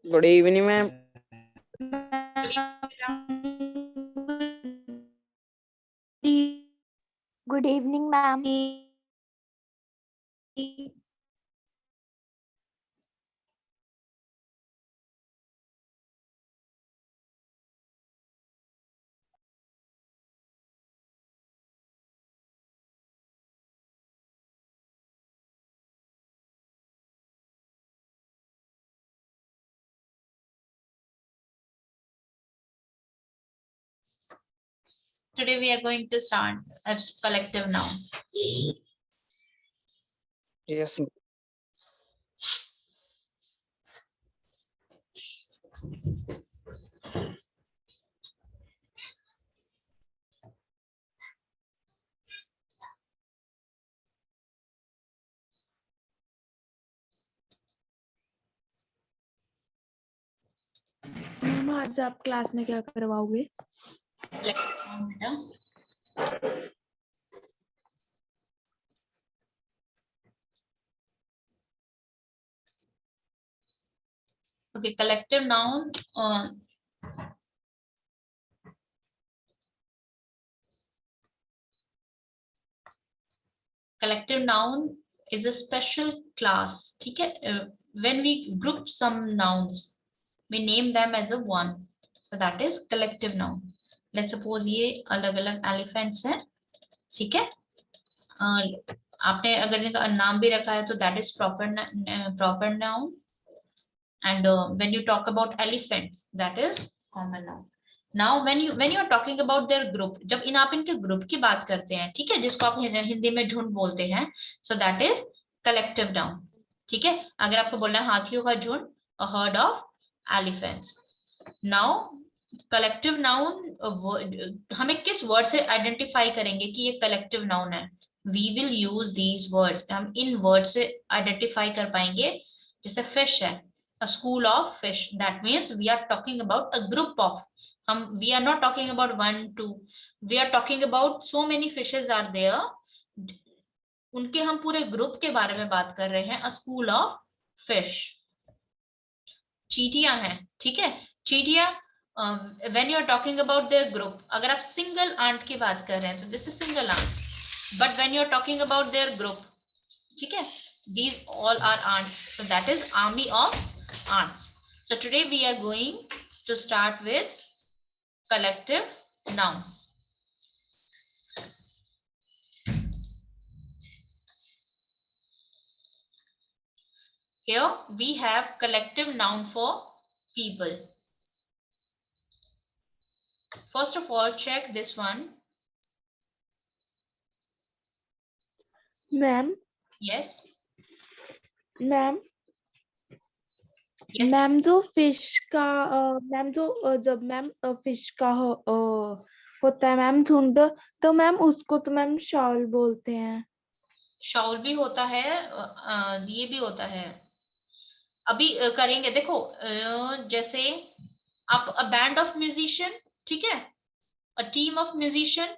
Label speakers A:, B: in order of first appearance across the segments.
A: Good evening ma'am.
B: Good evening ma'am.
C: Today we are going to start as collective noun.
A: Yes
D: ma'am आज आप class में क्या करवाओगे?
C: Collective noun बेटा। Okay, collective noun. Collective noun is a special class. ठीक है? When we group some nouns, we name them as a one. So that is collective noun. Let's suppose ये अलग-अलग elephants हैं. ठीक है? आपने अगर इनका नाम भी रखा है तो that is proper noun. And when you talk about elephants, that is common noun. Now when you are talking about their group, जब आप इनके ग्रुप की बात करते हैं, ठीक है, जिसको आप हिंदी में झुंड बोलते हैं, so that is collective noun. ठीक है, अगर आपको बोलना है हाथियों का झुंड, a herd of elephants. Now collective noun हमें किस वर्ड से आइडेंटिफाई करेंगे कि ये collective noun है? We will use these words. हम इन वर्ड से आइडेंटिफाई कर पाएंगे. जैसे फिश है, a school of fish, that means we are talking about a group of, we are not talking about 1 2, we are talking about so many fishes are there, उनके हम पूरे group के बारे में बात कर रहे हैं, a school of fish. चींटियां हैं, ठीक है, चींटियां when you are talking about their group, अगर आप सिंगल आंट की बात कर रहे हैं तो this is single ant, but when you are talking about their group, ठीक है, these all are ants, so that is army of ants. So today we are going to start with collective noun. Here we have collective noun for people. First of all, check this one.
D: Ma'am
C: Yes.
D: Ma'am
C: Yes.
D: Ma'am जो fish का ma'am जो जब ma'am fish का होता है ma'am झुंड, तो ma'am उसको तो मैम शाउल बोलते हैं.
C: शाउल भी होता है, ये भी होता है. अभी करेंगे, देखो जैसे आप a band of musician, ठीक है, a team of musician,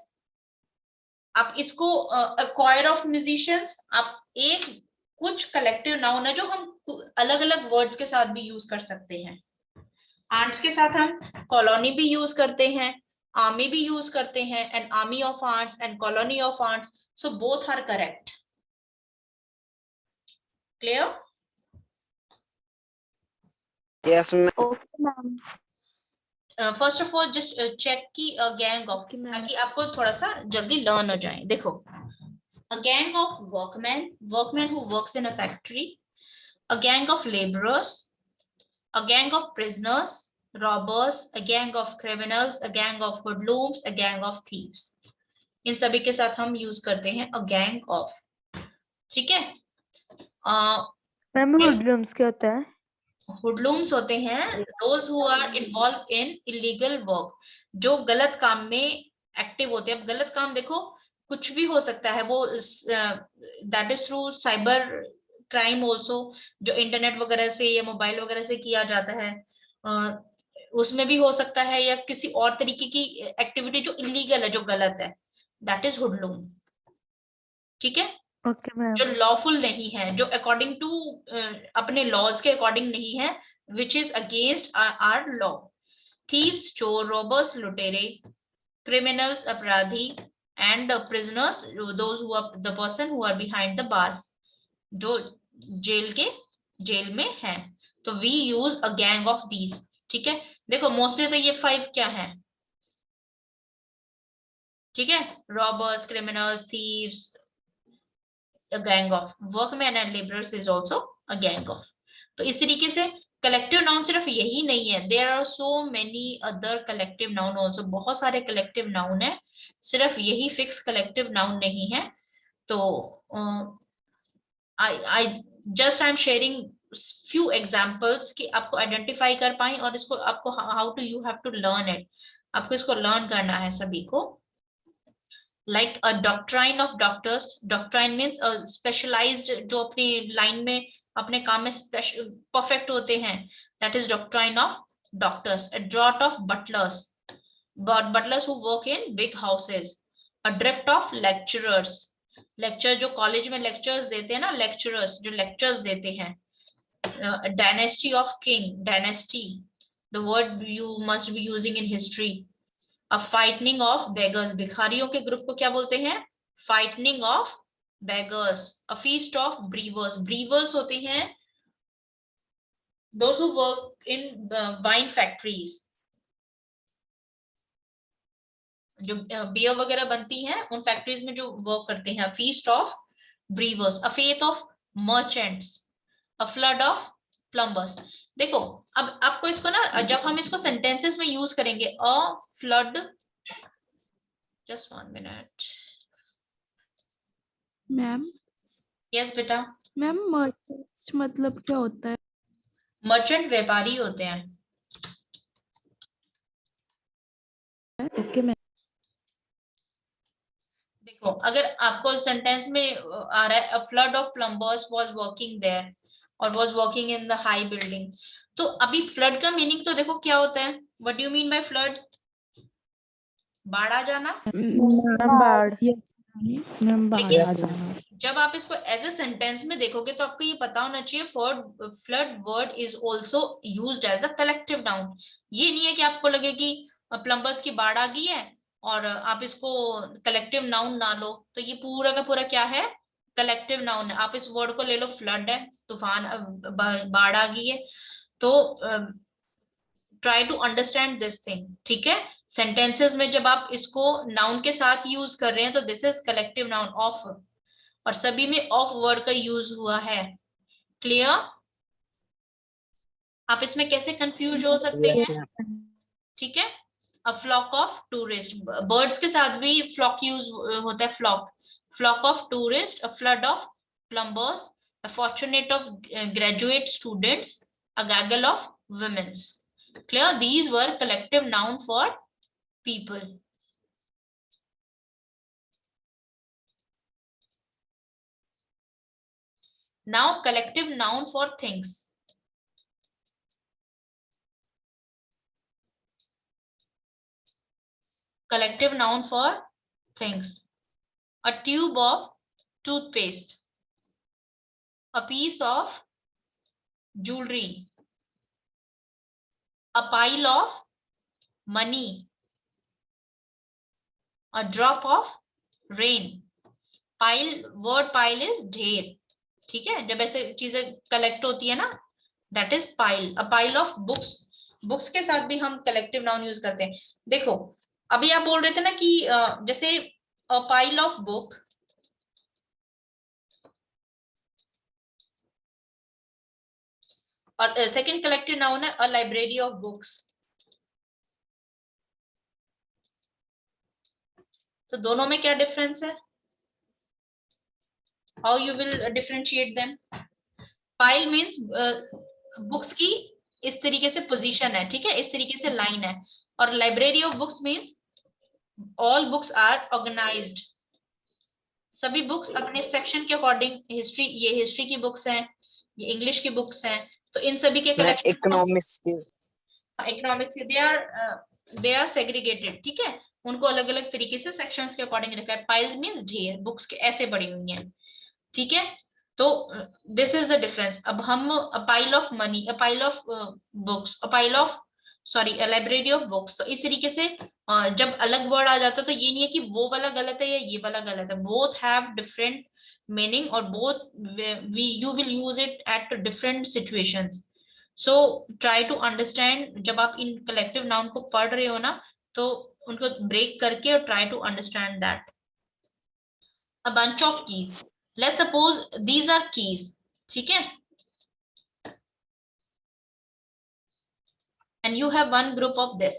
C: आप इसको a choir of musicians, आप एक कुछ कलेक्टिव नाउन है जो हम अलग अलग वर्ड्स के साथ भी यूज कर सकते हैं. आंट्स के साथ हम कॉलोनी भी यूज करते हैं, आर्मी भी यूज करते हैं, and army of ants and colony of ants, so both are correct. Clear?
A: Yes ma'am.
D: Okay ma'am.
C: First of all just check की गैंग ऑफ, ताकि आपको थोड़ा सा जल्दी लर्न हो जाए. देखो, a gang of workmen who works in a factory, a gang of laborers, a gang of prisoners, robbers, a gang of criminals, a gang of hoodlums, a gang of thieves. इन सभी के साथ हम use करते हैं a gang of. ठीक है,
D: ma'am हुडलम्स क्या होता है?
C: हुडलूम्स होते हैं those who are involved in illegal work, जो गलत काम में एक्टिव होते हैं. अब गलत काम देखो कुछ भी हो सकता है, वो that is through cyber crime also, जो इंटरनेट वगैरह से या मोबाइल वगैरह से किया जाता है, उसमें भी हो सकता है, या किसी और तरीके की एक्टिविटी जो इलीगल है, जो गलत है, दैट इज हुडलूम. ठीक है,
D: ओके मैम.
C: जो लॉफुल नहीं है, जो अकॉर्डिंग टू अपने लॉज के अकॉर्डिंग नहीं है, which is against our law. Thieves, chor, robbers, lutere, criminals, अपराधी, and prisoners, those who are the person who are behind the bars, जो जेल में हैं. तो we use a gang of these. ठीक है, देखो मोस्टली तो ये 5 क्या है, ठीक है, robbers, criminals, thieves, a gang of. Workmen and laborers is also a gang of. तो इस तरीके से कलेक्टिव नाउन सिर्फ यही नहीं है, there are so many other collective noun also. बहुत सारे कलेक्टिव नाउन है, सिर्फ यही फिक्स कलेक्टिव नाउन नहीं है. तो I am sharing few examples कि आपको आइडेंटिफाई कर पाए, और इसको आपको how to you have to learn it, आपको इसको लर्न करना है सभी को. Like a doctrine of doctors. Doctrine means a specialized, जो अपनी लाइन में अपने काम में परफेक्ट होते हैं, that is doctrine of doctors. A draught of butlers, but butlers who work in big houses. A drift of lecturers. Lecture जो college में lectures देते हैं ना, lecturers जो lectures देते हैं. Dynasty of king. Dynasty, the word you must be using in history. A frightening of beggars. भिखारियों के ग्रुप को क्या बोलते हैं, frightening of beggars. A feast of brewers. Brewers होते हैं those who work in wine factories. जो beer वगैरह बनती हैं उन फैक्ट्रीज में जो वर्क करते हैं. feast of brewers. A faith of merchants. A flood of plumbers. देखो अब आपको इसको ना, जब हम इसको सेंटेंसेस में यूज करेंगे, a flood, just 1 minute.
D: Ma'am.
C: Yes बेटा.
D: मैम मर्चेंट्स मतलब क्या होता है?
C: मर्चेंट व्यापारी होते हैं.
D: Okay ma'am.
C: देखो अगर आपको सेंटेंस में आ रहा है, a flood of plumbers was working there और was working in the high building, तो अभी फ्लड का मीनिंग तो देखो क्या होता है. What do you mean by flood? बाढ़ आ जाना. लेकिन जब आप इसको एज ए सेंटेंस में देखोगे तो आपको ये पता होना चाहिए, flood word is also used as a collective noun. ये नहीं है कि आपको लगे कि प्लम्बर्स की बाढ़ आ गई है और आप इसको कलेक्टिव नाउन ना लो. तो ये पूरा का पूरा क्या है, कलेक्टिव नाउन है. आप इस वर्ड को ले लो, फ्लड है, तूफान, बाढ़ आ गई है. तो try to understand this thing. ठीक है, सेंटेंसेस में जब आप इसको नाउन के साथ यूज कर रहे हैं तो this is collective noun of, और सभी में ऑफ वर्ड का यूज हुआ है. क्लियर? आप इसमें कैसे कंफ्यूज हो सकते
A: Yes,
C: हैं?
A: ma'am.
C: ठीक है. A flock of tourist, birds के साथ भी फ्लॉक यूज होता है. Flock of tourist. A flood of plumbers. A fortunate of graduate students. A gaggle of womens. Clear? These were collective noun for people. Now collective noun for things. Collective noun for things. A tube of toothpaste. A piece of jewelry. A pile of money. A drop of rain. Pile, word pile is ढेर. ठीक है, जब ऐसे चीजें collect होती है ना, that is pile. A pile of books. Books के साथ भी हम कलेक्टिव नाउन यूज करते हैं. देखो अभी आप बोल रहे थे ना कि जैसे अ पाइल ऑफ बुक, और सेकंड कलेक्टिव नाउन है अ लाइब्रेरी ऑफ बुक्स. तो दोनों में क्या डिफरेंस है? How you will differentiate them? Pile means books की इस तरीके से पोजीशन है, ठीक है, इस तरीके से लाइन है. और library of books means all books are organised. सभी बुक्स अपने सेक्शन के अकॉर्डिंग, हिस्ट्री, ये हिस्ट्री की बुक्स हैं, ये इंग्लिश की बुक्स हैं, तो इन सभी के कलेक्शन.
A: Economics के
C: इकोनॉमिक्स के दे आर सेग्रीगेटेड. ठीक है, उनको अलग अलग तरीके से सेक्शंस के अकॉर्डिंग रखा है. पाइल मीन्स ढेर, बुक्स के ऐसे पड़ी हुई हैं. ठीक है, तो दिस इज द डिफरेंस. अब हम a pile of money, a pile of books, a pile of sorry a library of books. तो इस तरीके से जब अलग वर्ड आ जाता है तो ये नहीं है कि वो वाला गलत है या ये वाला गलत है. बोथ हैव डिफरेंट मीनिंग और both we you will use it at different situations. So try to understand. जब आप इन कलेक्टिव नाउन को पढ़ रहे हो ना तो उनको ब्रेक करके और try to understand that. A bunch of keys. Let's suppose these are keys. ठीक है. and you have one group of this.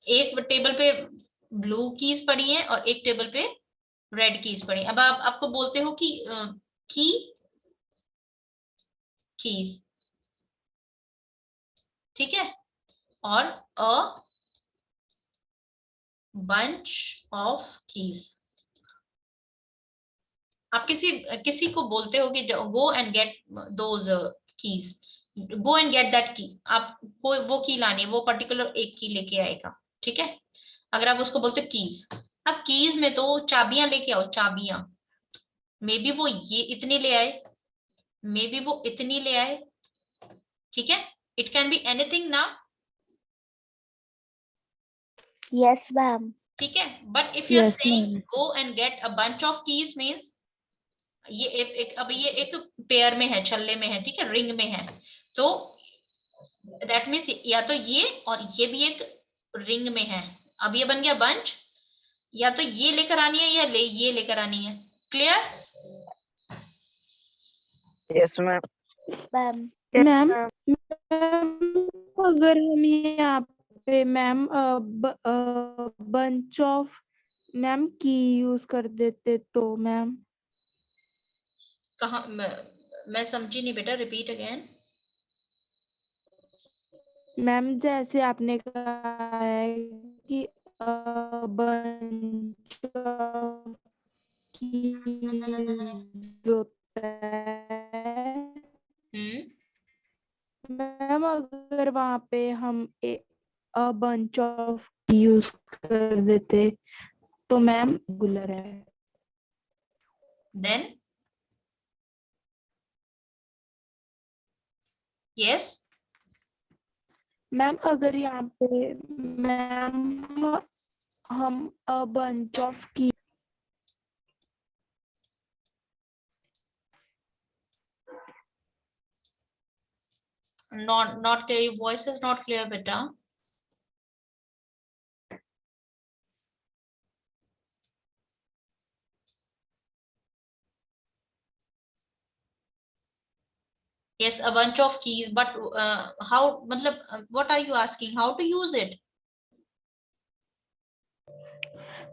C: एक टेबल पे ब्लू कीज पड़ी है और एक टेबल पे रेड कीज पड़ी. अब आप आपको बोलते हो कि की कीज. ठीक है. और अ बंच ऑफ कीज. आप किसी किसी को बोलते हो कि गो and get those keys, go and get that की. आपको वो की लानी है, वो पर्टिकुलर एक की लेके आएगा. ठीक है. अगर आप उसको बोलते कीज. अब कीज में तो चाबियां लेके आओ, चाबियां. मे बी वो ये इतनी ले आए, मे बी वो इतनी ले आए. ठीक है. इट कैन बी एनीथिंग ना.
B: Yes, ma'am.
C: ठीक है. But if you are
D: Yes,
C: saying
D: ma'am.
C: Go and get a bunch of keys means ये एक अब ये एक पेयर में है, छल्ले में है. ठीक है. रिंग में है. तो दैट मीन्स या तो ये और ये भी एक रिंग में है. अब ये बन गया बंच. या तो ये लेकर आनी है या ये लेकर आनी है. Clear.
A: Yes, ma'am.
B: Ma'am.
D: Ma'am अगर हम यहाँ पे मैम बंच ऑफ मैम की यूज कर देते तो मैम.
C: कहा मैं समझी नहीं बेटा. Repeat again.
D: मैम जैसे आपने कहा है कि बंच ऑफ कीज होता है मैम. अगर वहाँ पे हम बंच ऑफ यूज कर देते तो मैम रेगुलर है.
C: Then yes.
D: मैम अगर यहाँ पे मैम हम bunch of key
C: not clear. Your voice is not clear beta. Yes, a bunch of keys, but how matlab what are you asking, how to use it?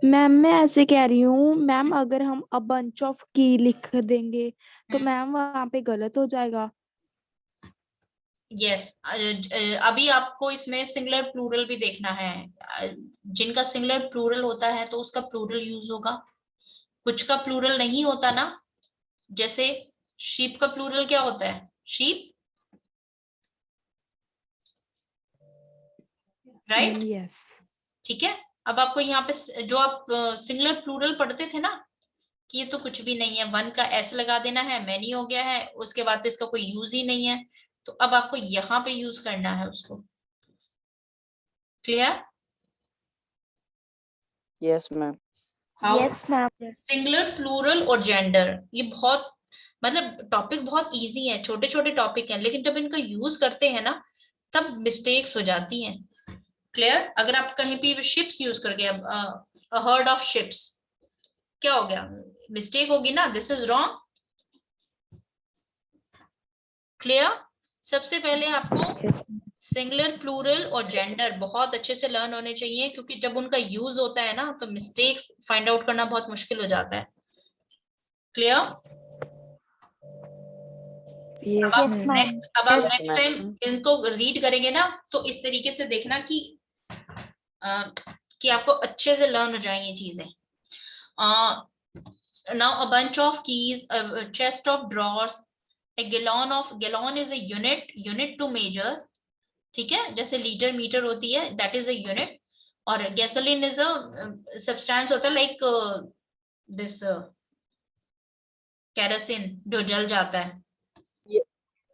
D: Ma'am मैं ऐसे कह रही हूँ ma'am अगर हम अ बंच ऑफ की लिख देंगे तो मैम वहाँ पे गलत हो जाएगा.
C: यस. अभी आपको इसमें सिंगुलर प्लूरल भी देखना है. जिनका सिंगुलर प्लूरल होता है तो उसका प्लूरल यूज होगा. कुछ का प्लूरल नहीं होता ना. जैसे शीप का प्लूरल क्या होता है? शीप. राइट.
D: यस.
C: ठीक है. अब आपको यहाँ पे जो आप सिंगुलर प्लूरल पढ़ते थे ना कि ये तो कुछ भी नहीं है, वन का एस लगा देना है, मैनी हो गया है, उसके बाद तो इसका कोई यूज ही नहीं है. तो अब आपको यहाँ पे यूज करना है उसको. Clear.
A: Yes, ma'am.
C: How
B: Yes, ma'am.
C: Singular plural और जेंडर ये बहुत मतलब टॉपिक बहुत इजी है, छोटे छोटे टॉपिक हैं, लेकिन जब इनका यूज करते हैं ना तब मिस्टेक्स हो जाती हैं. क्लियर. अगर आप कहीं पे शिप्स यूज कर गए, अ हर्ड ऑफ शिप्स, क्या हो गया? मिस्टेक होगी ना. This is wrong. क्लियर. सबसे पहले आपको सिंगुलर प्लूरल और जेंडर बहुत अच्छे से लर्न होने चाहिए, क्योंकि जब उनका यूज होता है ना तो मिस्टेक्स फाइंड आउट करना बहुत मुश्किल हो जाता है. Clear.
D: Yes
B: Yes,
D: ma'am.
B: ma'am.
C: अब आप
A: Yes,
C: नेक्स्ट
A: ma'am.
C: टाइम इनको रीड करेंगे ना तो इस तरीके से देखना कि आपको अच्छे से लर्न हो जाए ये चीजें. Now a bunch of keys, chest of drawers, a gallon is a unit to measure. ठीक है. जैसे लीटर मीटर होती है, दैट इज अ यूनिट. और गैसोलीन इज अ सब्सटेंस होता है लाइक दिस केरोसिन जो जल जाता है?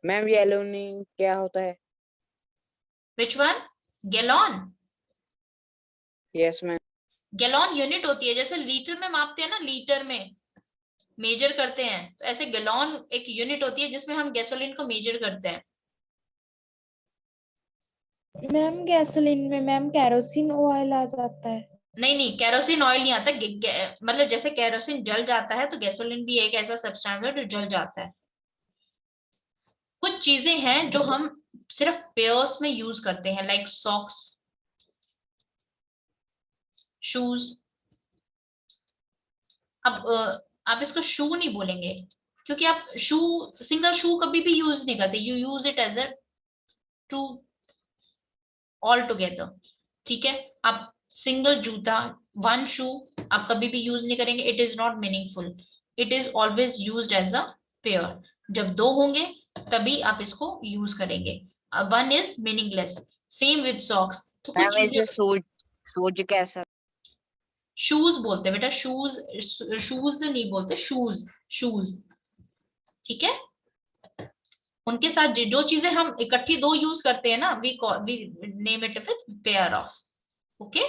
A: मैम येलोनिंग क्या होता है?
C: Which one? Gallon.
A: Yes ma'am.
C: Gallon unit होती है, जैसे लीटर में मापते हैं ना, लीटर में मेजर करते हैं, तो ऐसे गैलन एक यूनिट होती है जिसमें हम गैसोलीन को मेजर करते हैं।
D: मैम गैसोलीन में मैम केरोसिन ऑयल आ जाता है।
C: नहीं नहीं, केरोसिन ऑयल नहीं आता। मतलब जैसे केरोसिन जल जाता है तो गैसोलीन भी एक ऐसा सब्सटेंस है जो जल जाता है। कुछ चीजें हैं जो हम सिर्फ पेयर्स में यूज करते हैं, लाइक सॉक्स, शूज। अब आप इसको शू नहीं बोलेंगे, क्योंकि आप शू, सिंगल शू कभी भी यूज नहीं करते, you use it as a to all together. ठीक है, आप सिंगल जूता, वन शू आप कभी भी यूज नहीं करेंगे, it is not meaningful. It is always used as a pair. जब दो होंगे तभी आप इसको यूज करेंगे। One is meaningless. Same with socks. तो कुछ
A: मैम
C: चीजें,
A: इसे सूज कैसा?
C: शूज बोलते हैं बेटा, शूज। शूज नहीं बोलते, शूज, शूज। ठीक है, उनके साथ जो चीजें हम इकट्ठी दो यूज करते हैं ना, we name it with pair of. Okay,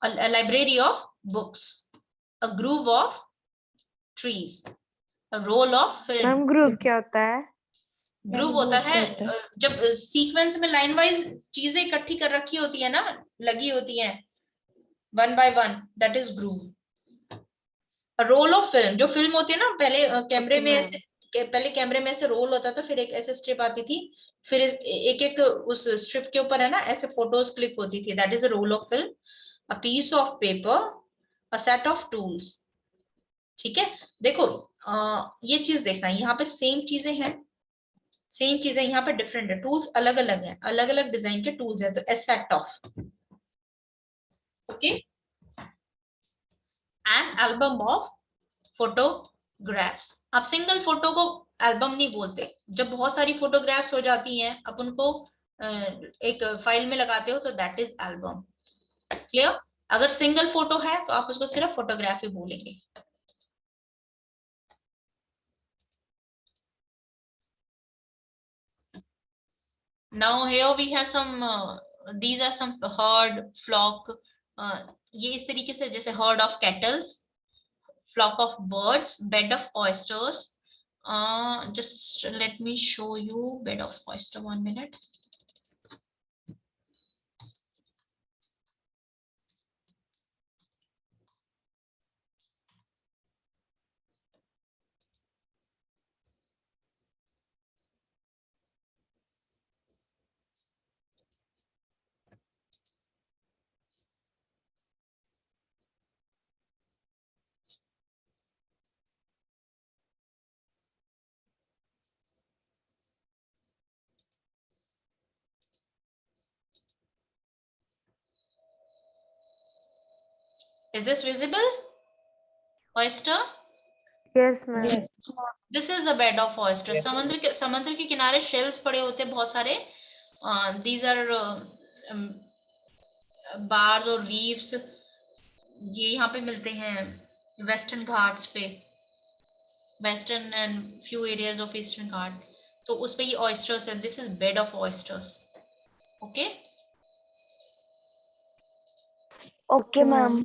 C: a library of books, a grove of trees, a roll of film।
D: Ma'am group क्या होता है?
C: ग्रुव
D: मैम
C: होता
D: ग्रुप
C: है
D: क्या होता है?
C: जब सीक्वेंस में लाइन वाइज चीजें इकट्ठी कर रखी होती है ना, लगी होती है one by one, that is groove. Roll of film, जो फिल्म होती है ना, पहले कैमरे में ऐसे, पहले कैमरे में ऐसे रोल होता था, फिर एक ऐसे स्ट्रिप आती थी, फिर एक एक उस स्ट्रिप के ऊपर है ना ऐसे फोटोज क्लिक होती थी, that is a roll of film. A piece of paper, a set of tools. ठीक है, देखो ये चीज देखना, यहाँ पे सेम चीजें हैं, सेम चीजें यहाँ पे डिफरेंट है, टूल्स अलग अलग हैं, अलग अलग डिजाइन के टूल्स हैं, तो a set of. Okay, an album of photographs. आप सिंगल फोटो को एल्बम नहीं बोलते, जब बहुत सारी फोटोग्राफ्स हो जाती हैं आप उनको एक फाइल में लगाते हो तो दैट इज एल्बम। क्लियर? अगर सिंगल फोटो है तो आप उसको सिर्फ फोटोग्राफी बोलेंगे। Now here we have some these are some herd, flock। ये इस तरीके से, जैसे herd of cattles, flock of birds, bed of oysters। Just let me show you bed of oyster, 1 minute। Is this visible? Oyster?
D: Yes ma'am.
C: This is a bed of oyster।
A: Yes,
C: समुद्र के किनारे shells पड़े होते हैं बहुत सारे। These are bars और reefs. ये यहाँ पे मिलते हैं वेस्टर्न घाट्स पे, western and few areas of eastern Ghat, तो उस पे ये ऑयस्टर्स है। This is bed of oysters. Okay,
B: Okay, ma'am.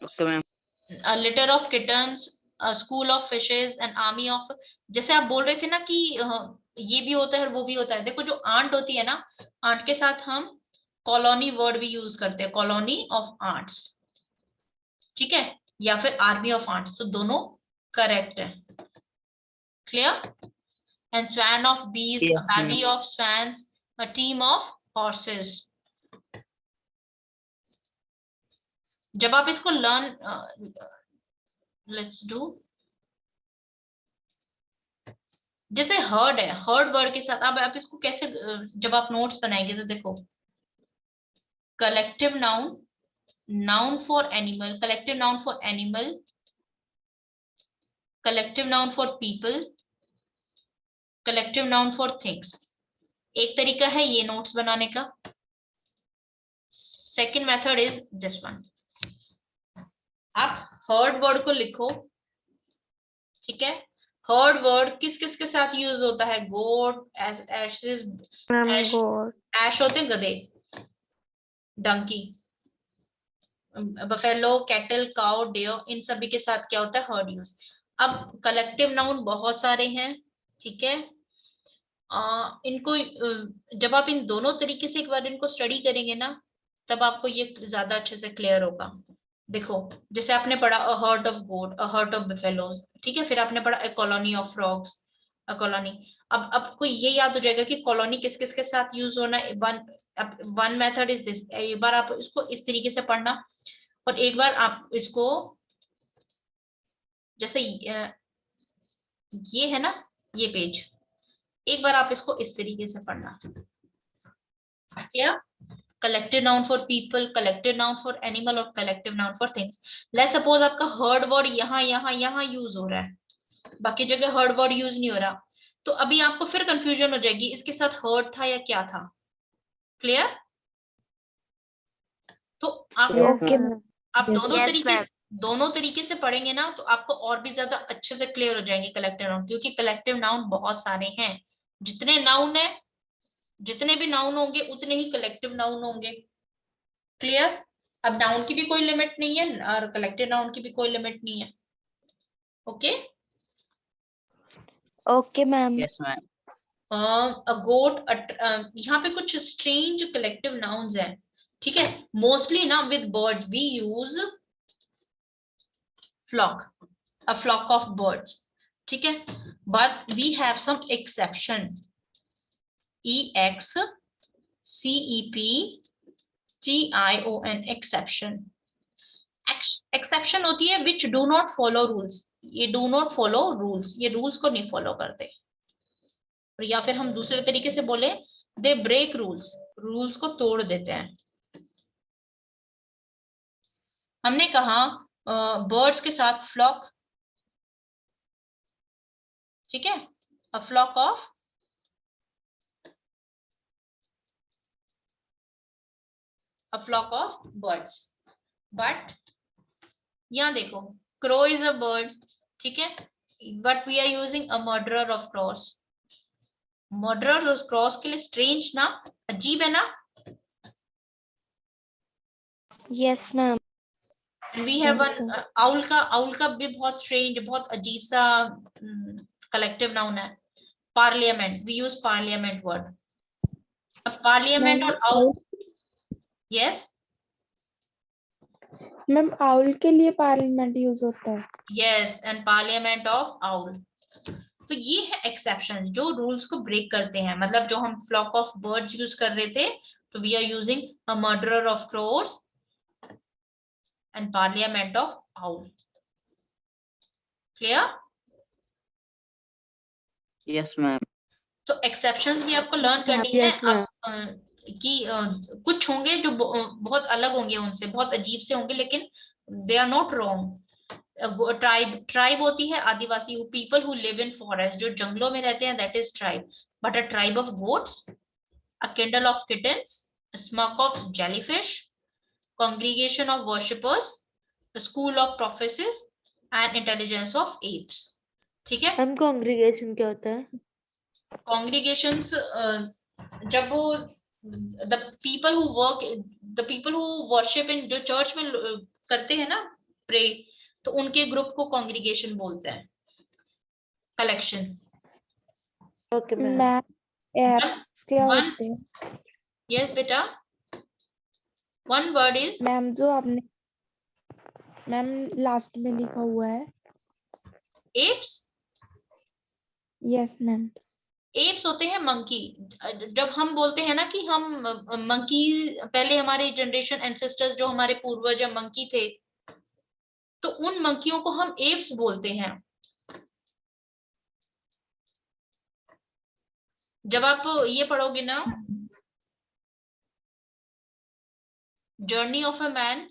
A: Okay ma'am.
C: A litter of kittens, a school of fishes, an army of. जैसे आप बोल रहे थे ना कि ये भी होता है और वो भी होता है, देखो जो आंट होती है ना, आंट के साथ हम कॉलोनी वर्ड भी यूज करते हैं, कॉलोनी ऑफ आंट्स। ठीक है, या फिर आर्मी ऑफ आंट्स, तो दोनों करेक्ट है। Clear? And swan of bees, a
A: yes ma'am.
C: bevy of swans, a team of horses। जब आप इसको लर्न, लेट्स डू, जैसे हर्ड है, हर्ड वर्ड के साथ अब आप इसको कैसे जब आप नोट्स बनाएंगे तो देखो, collective noun, noun for animal, collective noun for animal, collective noun for people, collective noun for things. एक तरीका है ये नोट्स बनाने का। Second method is this one. आप हर्ड वर्ड को लिखो, ठीक है। हर्ड वर्ड किस किस के साथ यूज होता है? Goat, asses,
B: ma'am
C: ass
B: god.
C: Ass होते हैं गधे, donkey, buffalo, cattle, cow, deer, इन सभी के साथ क्या होता है? Herd use. अब कलेक्टिव नाउन बहुत सारे हैं, ठीक है। इनको जब आप इन दोनों तरीके से एक बार इनको स्टडी करेंगे ना, तब आपको ये ज्यादा अच्छे से क्लियर होगा। देखो, जैसे आपने पढ़ा a herd of goat, a herd of buffaloes, ठीक है। फिर आपने पढ़ा a colony of frogs, a colony. अब आपको ये याद हो जाएगा कि कॉलोनी किस किस के साथ यूज होना है। One method is this. एक बार आप इसको इस तरीके से पढ़ना, और एक बार आप इसको जैसे ये है ना, ये पेज, एक बार आप इसको इस तरीके से पढ़ना। क्या? Collective noun for people, collective noun for animal और collective noun for things. Let's suppose आपका हर्ड वर्ड यहाँ यहाँ यहाँ यूज हो रहा है, बाकी जगह हर्ड वर्ड यूज नहीं हो रहा, तो अभी आपको फिर कंफ्यूजन हो जाएगी इसके साथ हर्ड था या क्या था। क्लियर? तो आप
A: Yes,
B: ओके
A: ma'am.
B: मैम।
C: आप
A: Yes,
C: दोनों तरीके से पढ़ेंगे ना, तो आपको और भी ज्यादा अच्छे से क्लियर हो जाएंगे कलेक्टिव नाउन, क्योंकि कलेक्टिव नाउन बहुत सारे हैं। जितने नाउन है, जितने भी नाउन होंगे उतने ही कलेक्टिव नाउन होंगे। क्लियर? अब नाउन की भी कोई लिमिट नहीं है और कलेक्टिव नाउन की भी कोई लिमिट नहीं है। Okay?
B: Okay ma'am.
A: Yes, ma'am.
C: अ गोट, यहाँ पे कुछ स्ट्रेंज कलेक्टिव नाउन्स हैं, ठीक है। मोस्टली ना with birds we use flock, a flock of birds, ठीक है। But we have some exception, EXCEPTION, exception. Exception होती है which do not follow rules. ये डू नॉट फॉलो रूल्स, ये रूल्स को नहीं फॉलो करते। और या फिर हम दूसरे तरीके से बोले, दे ब्रेक रूल्स, रूल्स को तोड़ देते हैं। हमने कहा बर्ड्स के साथ फ्लॉक, ठीक है, a flock of birds. But यहाँ देखो, क्रो इज अ बर्ड, ठीक है, but we are using a murderer of crows. Murderer of crows के लिए स्ट्रेंज ना, अजीब है ना।
B: Yes ma'am.
C: We have
B: Yes,
C: one owl का भी बहुत स्ट्रेंज, बहुत अजीब सा कलेक्टिव नाउन है। Parliament, we use parliament word. अब पार्लियामेंट
D: मैम
C: और आउल, यस
D: मैम आउल के लिए पार्लियामेंट यूज होता है।
C: Yes, and parliament of owl. तो ये है एक्सेप्शन जो रूल्स को ब्रेक करते हैं। मतलब जो हम फ्लॉक ऑफ बर्ड्स यूज कर रहे थे, तो we are using a murderer of crows and parliament of owl. Clear?
A: Yes, ma'am.
C: तो एक्सेप्शंस भी आपको लर्न करनी है।
B: Yes, ma'am.
C: आप कि कुछ होंगे जो बहुत अलग होंगे उनसे, बहुत अजीब से होंगे, लेकिन they are not wrong. Tribe होती है आदिवासी, people who live in forest, जो जंगलों में रहते हैं, that is tribe. But a tribe of goats, a kindle of kittens, a smock of jellyfish, congregation of worshippers, a school of prophecies, and intelligence of apes. ठीक है?
B: Ma'am congregation क्या होता है?
C: Congregations, जब वो the people who work, the people who worship in, जो church में करते हैं ना प्रे, तो उनके ग्रुप को कॉन्ग्रीगेशन बोलते हैं। Collection.
B: Okay ma'am.
D: Ma'am apps क्या
C: वन,
D: होते हैं?
C: यस बेटा, वन वर्ड इज
D: मैम जो आपने मैम लास्ट में लिखा हुआ है।
C: एप्स।
D: Yes ma'am.
C: एप्स होते हैं मंकी। जब हम बोलते हैं ना कि हम मंकी, पहले हमारे जनरेशन एंसेस्टर्स जो हमारे पूर्वज या मंकी थे, तो उन मंकियों को हम एप्स बोलते हैं। जब आप ये पढ़ोगे ना, जर्नी ऑफ अ मैन,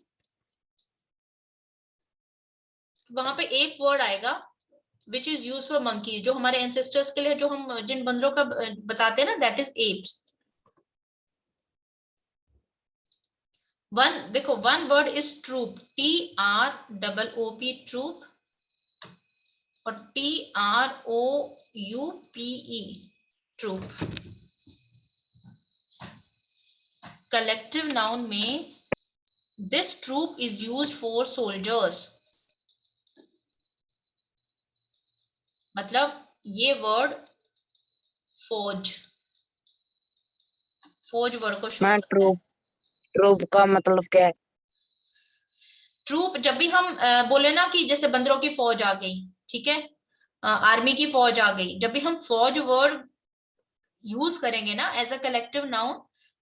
C: वहां पे एप वर्ड आएगा which is use for monkey, जो हमारे एंसेस्टर्स के लिए, जो हम जिन बंदरों का बताते हैं ना, दैट इज एप्स। वन, देखो one word is troop, TROOP troop, और TROUPE ट्रूप। कलेक्टिव नाउन में this troop is used for soldiers, मतलब ये वर्ड फौज, फौज वर्ड को शो
A: मैम
C: करता है।
A: ट्रूप का मतलब क्या है?
C: ट्रूप जब भी हम बोले ना कि जैसे बंदरों की फौज आ गई, ठीक है, आर्मी की फौज आ गई, जब भी हम फौज वर्ड यूज करेंगे ना एज अ कलेक्टिव नाउन,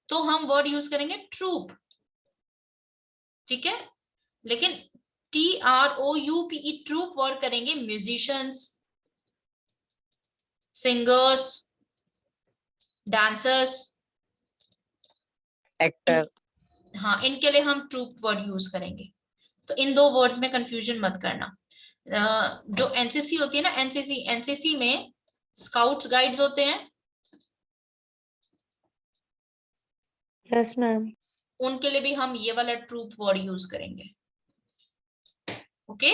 C: तो हम वर्ड यूज करेंगे ट्रूप, ठीक है। लेकिन TROUPE ट्रूप वर्ड करेंगे म्यूजिशियंस, सिंगर्स, डांसर्स,
A: एक्टर।
C: हाँ इनके लिए हम ट्रूप वर्ड यूज करेंगे। तो इन दो वर्ड्स में कंफ्यूजन मत करना। जो एनसीसी होती है ना, एनसीसी में स्काउट्स गाइड्स होते हैं,
B: यस मैम।
C: उनके लिए भी हम ये वाला ट्रूप वर्ड यूज करेंगे। Okay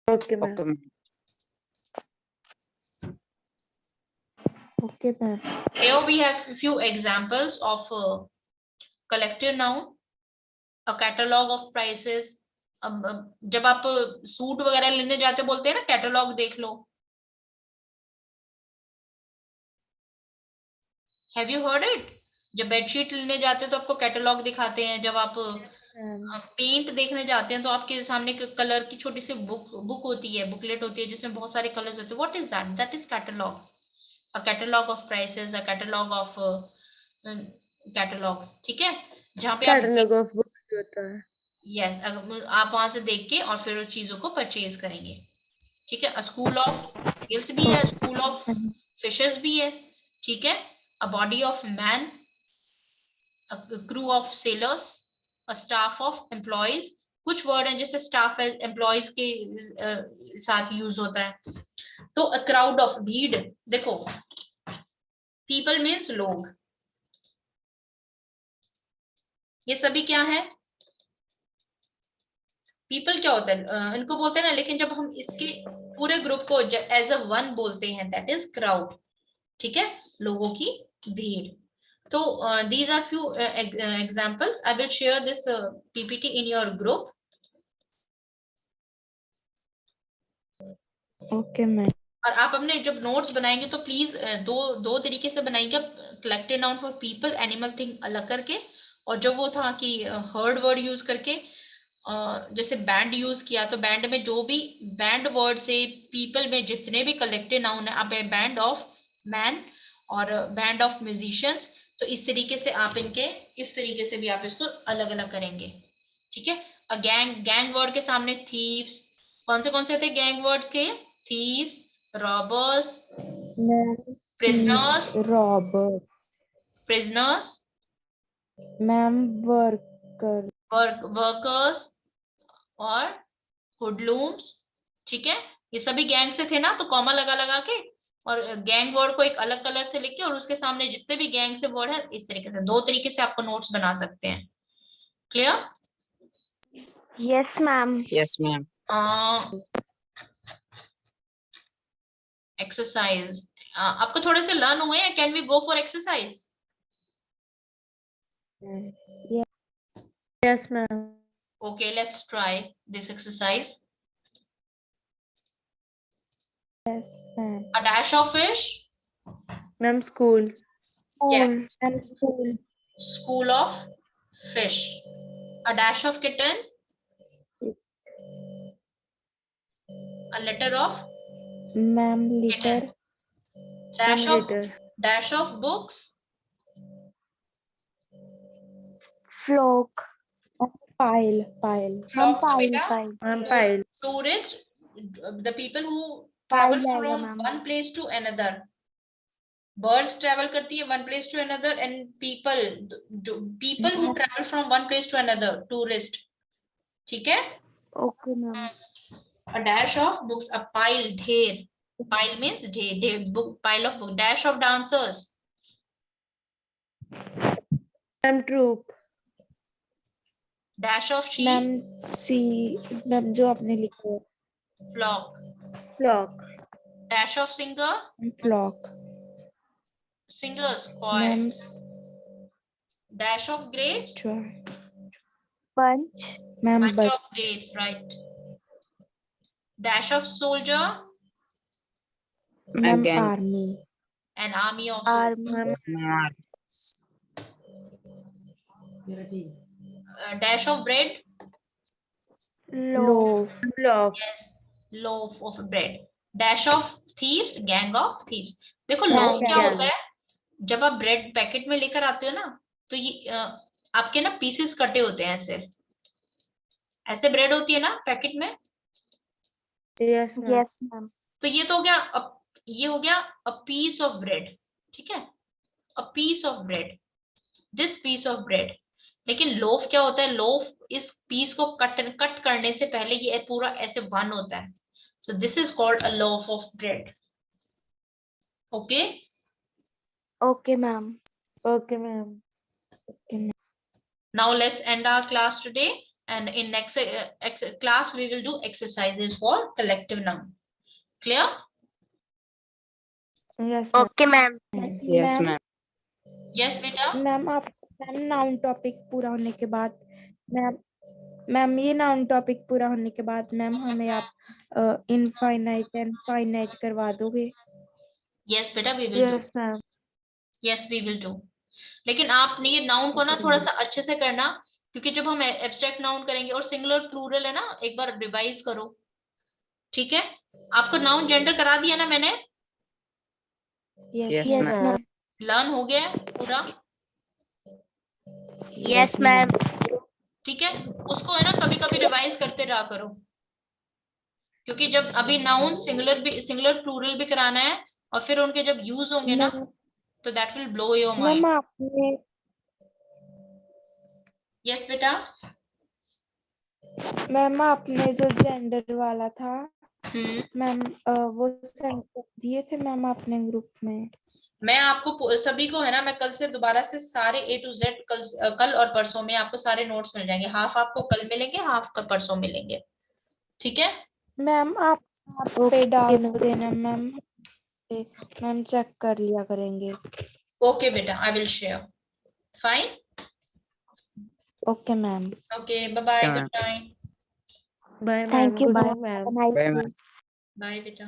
B: okay ma'am.
A: Okay ma'am.
B: Okay ma'am.
C: here we have few examples of collective noun, a catalog of prices। अब जब आप सूट वगैरह लेने जाते बोलते हैं ना कैटलॉग देख लो, हैव यू हर्ड इट? जब बेडशीट लेने जाते हैं तो आपको कैटलॉग दिखाते हैं, जब आप पेंट देखने जाते हैं तो आपके सामने कलर की छोटी सी बुक होती है, बुकलेट होती है जिसमें बहुत सारे कलर्स होते हैं। What is that? That is catalogue, a catalogue of prices, a catalogue of catalogue, ठीक है, जहाँ पे आप
B: कैटलॉग ऑफ बुक्स होता है।
C: यस आप वहां से देख के और फिर उस चीजों को परचेज करेंगे, ठीक है। अ स्कूल ऑफ गिल्स भी है, स्कूल ऑफ फिशेस भी है, ठीक है। A body of man, a crew of sailors, a staff of employees। कुछ वर्ड हैं जैसे स्टाफ एम्प्लॉयज के साथ यूज होता है। तो अ क्राउड ऑफ, भीड़, देखो पीपल मीन्स लोग, ये सभी क्या है? पीपल क्या होता है? इनको बोलते हैं ना, लेकिन जब हम इसके पूरे ग्रुप को एज अ वन बोलते हैं दैट इज क्राउड, ठीक है, लोगों की भीड़। तो these are few examples. I will share this PPT in your group.
B: Okay ma'am.
C: और आप अपने जब नोट्स बनाएंगे तो प्लीज दो तरीके से बनाइएगा, collected noun for people, animal, thing अलग करके, और जब वो था कि हर्ड वर्ड यूज करके, जैसे बैंड यूज किया तो बैंड में जो भी बैंड वर्ड से पीपल में जितने भी कलेक्टेड नाउन है, आप बैंड ऑफ मैन और बैंड ऑफ म्यूजिशियंस, तो इस तरीके से आप इनके इस तरीके से भी आप इसको अलग अलग करेंगे, ठीक है। गैंग, गैंग वर्ड के सामने थीव्स, कौन से थे गैंग वर्ड थे? Thieves, robbers,
B: ma'am
C: prisoners,
B: Robert.
C: prisoners,
B: ma'am worker.
C: workers और hoodlums, ठीक है। ये सभी गैंग से थे ना, तो कॉमा लगा लगा के और गैंग वर्ड को एक अलग कलर से लिख के और उसके सामने जितने भी गैंग से वर्ड है, इस तरीके से दो तरीके से आपको नोट्स बना सकते हैं। Clear?
B: Yes ma'am.
A: Yes ma'am.
C: Exercise आपको थोड़े से लर्न हुए हैं? Can we go for exercise?
B: Yes ma'am.
C: Okay, let's try this exercise.
B: Yes ma'am.
C: A dash of fish,
B: ma'am school.
C: Yes.
B: Ma'am school.
C: school of fish. A dash of kitten, a litter of
B: ma'am litter.
C: kitten. Dash of
B: litter.
C: books,
B: flock. Pile pile.
C: flock beta.
B: Ma'am pile.
C: Tourist, the people who
B: Pile
C: travel
B: आएगा
C: from
B: ma'am.
C: one place to another. Birds travel करती है one place to another, and people who travel from one place to another, tourist, ठीक है।
B: Okay ma'am.
C: A dash of books, a pile, ढेर, pile means ढेर, book, pile of book, dash of dancers,
B: ma'am troupe.
C: Dash of sheep,
D: ma'am see, ma'am जो आपने लिखा है
C: flock.
B: Flock.
C: Dash of singer,
D: flock.
C: singers, choir.
D: Ma'am
C: Dash of grapes,
B: punch.
D: Ma'am
C: bunch of
D: bunch.
C: grapes, right. Dash of soldier,
D: ma'am
A: Again.
D: Army.
C: an army of soldiers.
B: Army.
A: Yes, ma'am.
C: Dash of bread,
D: loaf.
B: Loaf.
C: yes, loaf of bread. Dash of thieves, gang of thieves. देखो
B: Gang,
C: loaf क्या
B: gang.
C: होता है, जब आप bread packet में लेकर आते हो ना, तो ये आपके ना पीसेस कटे होते हैं, ऐसे ऐसे ब्रेड होती है ना पैकेट में।
B: Yes ma'am.
D: Yes ma'am.
C: तो ये तो हो गया ये हो गया अ पीस ऑफ ब्रेड, ठीक है, a piece of bread, this piece of bread. लेकिन लोफ क्या होता है, लोफ इस पीस को कट करने से पहले ये पूरा ऐसे वन होता है, so this is called a loaf of bread. Okay,
D: okay ma'am.
B: Okay ma'am.
C: now let's end our class today, and in next class we will do exercises for collective noun. Clear?
B: Yes
D: okay ma'am.
A: Yes, ma'am.
C: Yes beta.
D: Ma'am आप ma'am noun topic पूरा होने के बाद ma'am ये noun topic पूरा होने के बाद मैम हमें आप इनफाइनाइट एंड फाइनाइट करवा दोगे?
C: Yes beta, we will do.
B: Yes ma'am.
C: Yes we will do. लेकिन आपने ये नाउन को ना थोड़ा सा अच्छे से करना, क्योंकि जब हम एब्स्ट्रैक्ट नाउन करेंगे और सिंगुलर प्लूरल है ना, एक बार रिवाइज करो, ठीक है। आपको नाउन जेंडर करा दिया ना मैंने,
A: Yes,
D: yes
A: ma'am.
D: Ma'am.
C: Learn हो गया है पूरा,
D: यस मैम।
C: ठीक है। उसको है ना कभी कभी रिवाइज करते रहा करो, क्योंकि जब अभी नाउन सिंगुलर प्लूरल भी कराना है, और फिर उनके जब यूज होंगे ना, तो that will blow your
D: ma'am
C: mind.
D: आपने
C: यस बेटा।
D: मैम आपने जो जेंडर वाला था मैम वो सेंड कर दिए थे मैम आपने ग्रुप में?
C: मैं आपको सभी को है ना, मैं कल से दोबारा से सारे A to Z कल और परसों में आपको सारे नोट्स मिल जाएंगे। हाफ आपको कल मिलेंगे, हाफ परसों मिलेंगे, ठीक है।
D: मैम आप पे डाल देना मैम, मैम चेक कर लिया करेंगे।
C: ओके बेटा, I will share. Fine.
D: Okay ma'am.
C: Okay, bye bye,
A: Okay,
C: good night.
B: Bye ma'am.
D: Thank you
B: good
D: ma'am.
B: Night ma'am.
D: Nice
A: Bye,
D: day.
A: ma'am.
C: Bye बेटा।